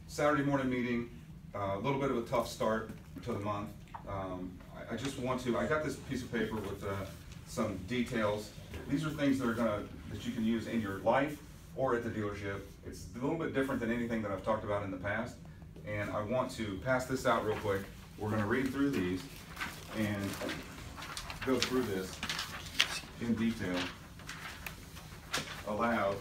Saturday morning meeting, a little bit of a tough start to the month. I just want to, I got this piece of paper with some details. These are things that you can use in your life or at the dealership. It's a little bit different than anything that I've talked about in the past, and I want to pass this out real quick. We're going to read through these and go through this in detail, aloud.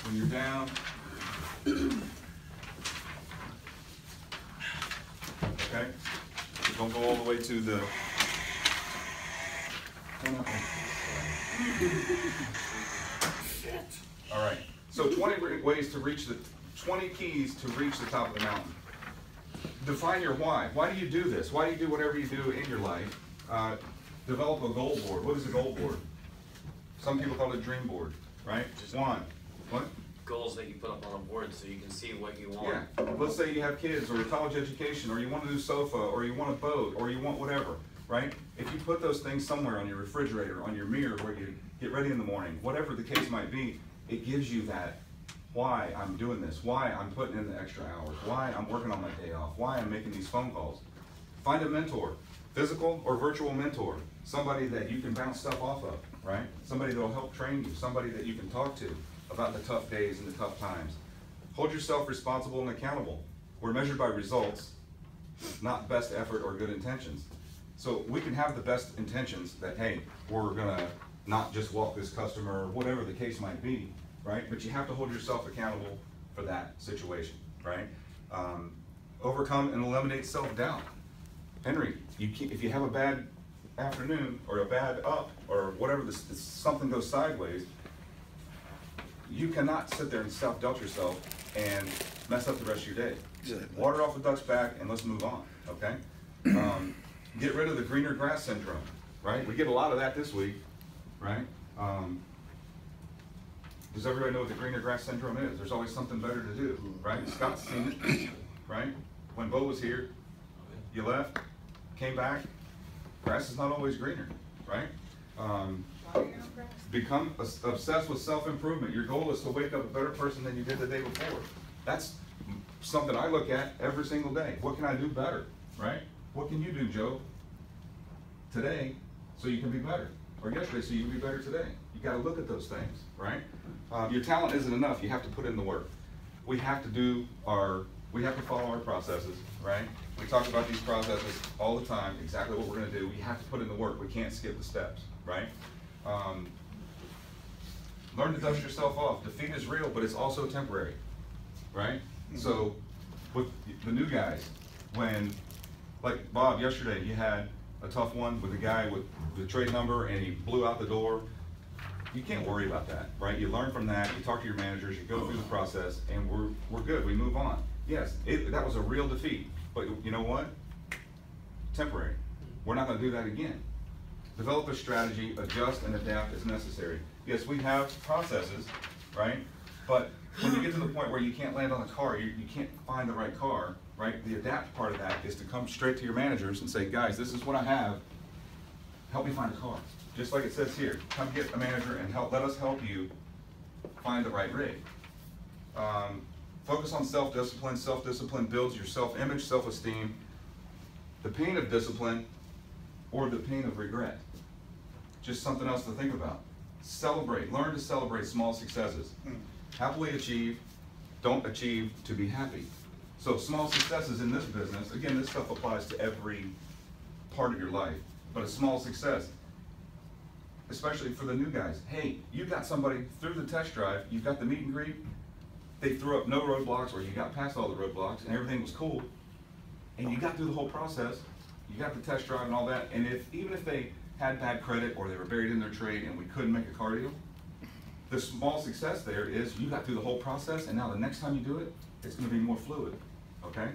When you're down, okay? Don't go all the way to the. All right. So 20 ways to reach 20 keys to reach the top of the mountain. Define your why. Why do you do this? Why do you do whatever you do in your life? Develop a goal board. What is a goal board? Some people call it a dream board, right? One. What? Goals that you put up on a board so you can see what you want. Yeah. Let's say you have kids or a college education, or you want a new sofa, or you want a boat, or you want whatever, right? If you put those things somewhere on your refrigerator, on your mirror, where you get ready in the morning, whatever the case might be, it gives you that why I'm doing this, why I'm putting in the extra hours, why I'm working on my day off, why I'm making these phone calls. Find a mentor, physical or virtual mentor, somebody that you can bounce stuff off of, right? Somebody that will help train you, somebody that you can talk to about the tough days and the tough times. Hold yourself responsible and accountable. We're measured by results, not best effort or good intentions. So we can have the best intentions that, hey, we're gonna not just walk this customer, whatever the case might be, right? But you have to hold yourself accountable for that situation, right? Overcome and eliminate self-doubt. Henry, if you have a bad afternoon or a bad up or whatever, something goes sideways, you cannot sit there and self-doubt yourself and mess up the rest of your day. Exactly. Water off the duck's back and let's move on, okay? Get rid of the greener grass syndrome, right? We get a lot of that this week, right? Does everybody know what the greener grass syndrome is? There's always something better to do, right? Scott's seen it, right? When Bo was here, you left, came back, grass is not always greener, right? Become obsessed with self-improvement. Your goal is to wake up a better person than you did the day before. That's something I look at every single day. What can I do better, right? What can you do, Joe, today so you can be better? Or yesterday so you can be better today? You got to look at those things, right? Your talent isn't enough. You have to put in the work. We have to follow our processes, right? We talk about these processes all the time, exactly what we're going to do. We have to put in the work. We can't skip the steps, right? Learn to dust yourself off. Defeat is real, but it's also temporary, right? Mm-hmm. So with the new guys, when, like Bob, yesterday, you had a tough one with a guy with the trade number and he blew out the door. You can't worry about that, right? You learn from that, you talk to your managers, you go through the process, and we're good, we move on. Yes, that was a real defeat, but you know what? Temporary. We're not gonna do that again. Develop a strategy, adjust and adapt as necessary. Yes, we have processes, right? But when you get to the point where you can't land on a car, you can't find the right car, right? The adapt part of that is to come straight to your managers and say, guys, this is what I have, help me find a car. Just like it says here, come get a manager and let us help you find the right rig. Focus on self-discipline. Self-discipline builds your self-image, self-esteem. The pain of discipline or the pain of regret. Just something else to think about. Celebrate, learn to celebrate small successes. Happily achieve, don't achieve to be happy. So small successes in this business, again, this stuff applies to every part of your life, but a small success, especially for the new guys. Hey, you got somebody through the test drive, you got the meet and greet, they threw up no roadblocks, or you got past all the roadblocks and everything was cool, and you got through the whole process, you got the test drive and all that, and even if they had bad credit or they were buried in their trade and we couldn't make a car deal, the small success there is you got through the whole process, and now the next time you do it, it's going to be more fluid, okay?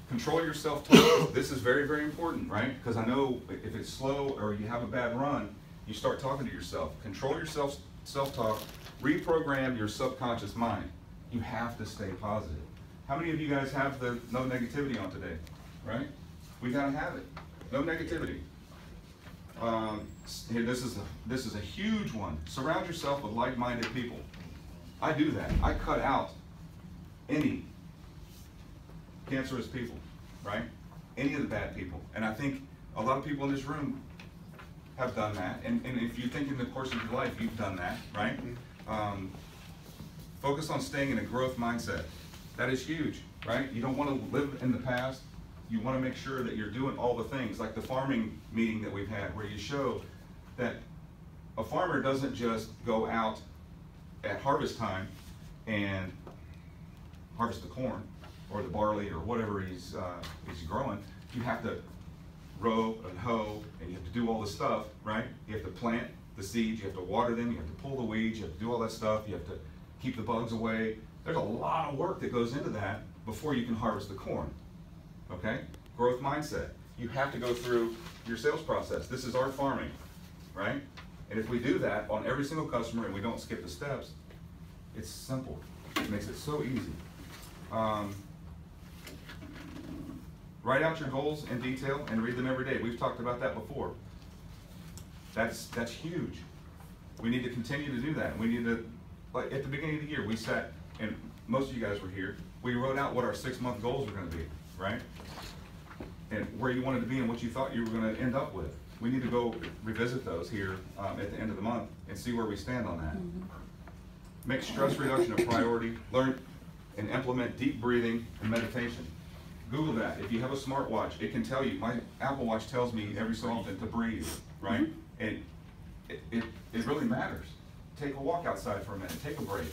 Control your self-talk. This is very, very important, right? Because I know if it's slow or you have a bad run, you start talking to yourself. Control your self-talk. Reprogram your subconscious mind. You have to stay positive. How many of you guys have the no negativity on today, right? We got to have it. No negativity. Here, this is a huge one. Surround yourself with like-minded people. I do that. I cut out any cancerous people, right? Any of the bad people. And I think a lot of people in this room have done that. And if you think in the course of your life, you've done that, right? Focus on staying in a growth mindset. That is huge, right? You don't want to live in the past. You want to make sure that you're doing all the things, like the farming meeting that we've had, where you show that a farmer doesn't just go out at harvest time and harvest the corn or the barley or whatever he's growing. You have to row and hoe, and you have to do all the stuff, right? You have to plant the seeds, you have to water them, you have to pull the weeds, you have to do all that stuff, you have to keep the bugs away. There's a lot of work that goes into that before you can harvest the corn, okay? Growth mindset. You have to go through your sales process. This is our farming, right? And if we do that on every single customer and we don't skip the steps, it's simple. It makes it so easy. Write out your goals in detail and read them every day. We've talked about that before. That's huge. We need to continue to do that. We need to, like at the beginning of the year, we sat, and most of you guys were here, we wrote out what our 6-month goals were going to be, right? And where you wanted to be and what you thought you were going to end up with. We need to go revisit those here at the end of the month and see where we stand on that. Make stress reduction a priority. Learn and implement deep breathing and meditation. Google that. If you have a smartwatch, it can tell you. My Apple Watch tells me every so often to breathe, right? And it really matters. Take a walk outside for a minute. Take a break.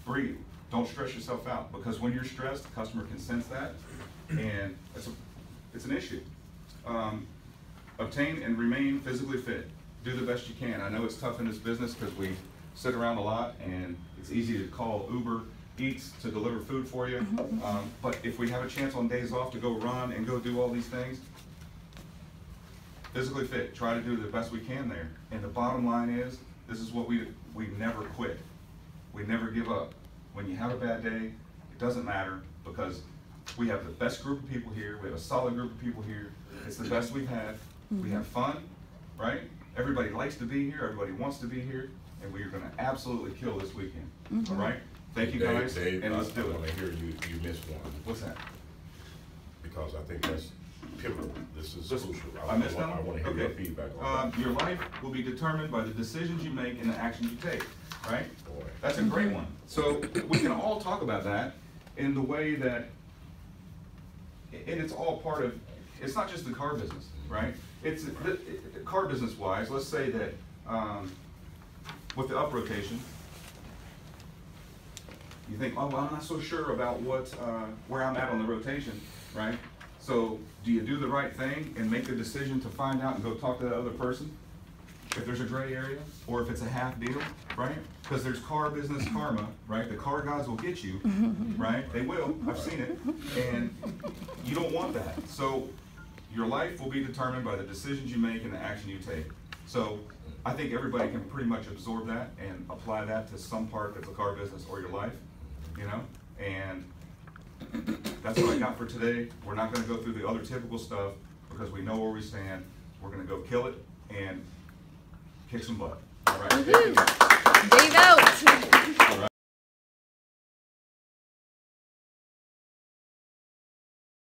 Breathe. Don't stress yourself out, because when you're stressed, the customer can sense that, and it's an issue. Obtain and remain physically fit. Do the best you can. I know it's tough in this business because we sit around a lot, and it's easy to call Uber Eats to deliver food for you. But if we have a chance on days off to go run and go do all these things, physically fit, try to do the best we can there. And the bottom line is, this is what we never quit. We never give up. When you have a bad day, it doesn't matter, because we have the best group of people here. We have a solid group of people here. It's the best we've had. We have fun, right? Everybody likes to be here. Everybody wants to be here. And we are going to absolutely kill this weekend. All right? Thank you, guys. Dave, and let's do it. I want to hear you missed one. What's that? Because I think that's pivotal. This is crucial. I missed them? I want to hear your feedback on that. Your life will be determined by the decisions you make and the actions you take, right? Boy. That's a great one. So we can all talk about that in the way that, and it's all part of, it's not just the car business, right? It's car business wise, let's say that with the up rotation, you think, oh, well, I'm not so sure about where I'm at on the rotation, right? So do you do the right thing and make a decision to find out and go talk to that other person if there's a gray area, or if it's a half deal, right? Because there's car business karma, right? The car gods will get you, right? They will. I've seen it. And you don't want that. So your life will be determined by the decisions you make and the action you take. So I think everybody can pretty much absorb that and apply that to some part of the car business or your life, you know? And that's what I got for today. We're not going to go through the other typical stuff because we know where we stand. We're going to go kill it and kick some butt. All right. Dave out.